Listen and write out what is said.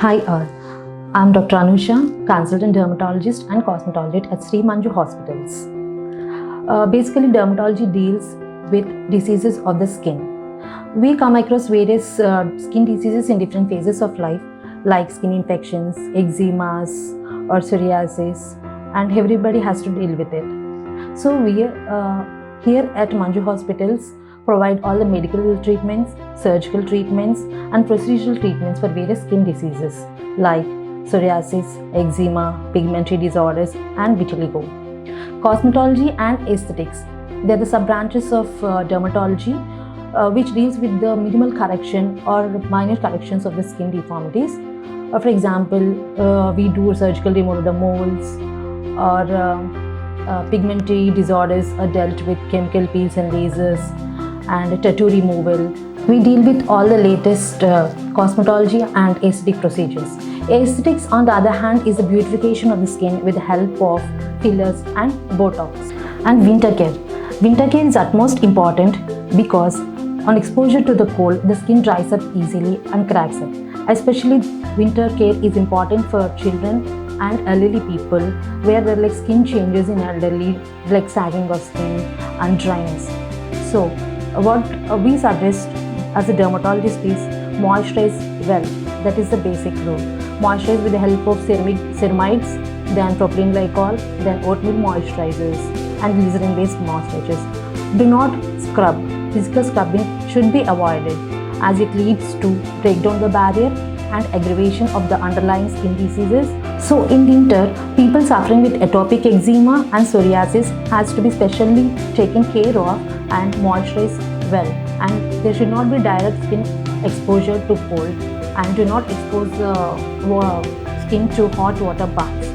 Hi all, I'm Dr. Anusha, consultant dermatologist and cosmetologist at Sri Manju Hospitals. Basically, dermatology deals with diseases of the skin. We come across various skin diseases in different phases of life, like skin infections, eczemas, or psoriasis, and everybody has to deal with it. So we here at Manju Hospitals provide all the medical treatments, surgical treatments, and procedural treatments for various skin diseases like psoriasis, eczema, pigmentary disorders, and vitiligo. Cosmetology and aesthetics, they are the sub-branches of dermatology which deals with the minimal correction or minor corrections of the skin deformities. For example, we do surgical removal of the moles, or pigmentary disorders are dealt with chemical peels and lasers, and tattoo removal. We deal with all the latest cosmetology and aesthetic procedures. Aesthetics, on the other hand, is the beautification of the skin with the help of fillers and Botox. And winter care. Winter care is utmost important because on exposure to the cold, the skin dries up easily and cracks up. Especially winter care is important for children and elderly people where there are skin changes in elderly, like sagging of skin and dryness. So what we suggest as a dermatologist is moisturize well. That is the basic rule. Moisturize with the help of ceramides, then propylene glycol, then oatmeal moisturizers, and glycerin based moisturizers. Do not scrub. Physical scrubbing should be avoided as it leads to break down the barrier and aggravation of the underlying skin diseases. So in winter, people suffering with atopic eczema and psoriasis has to be specially taken care of and moisturized well. And there should not be direct skin exposure to cold, and do not expose the skin to hot water baths.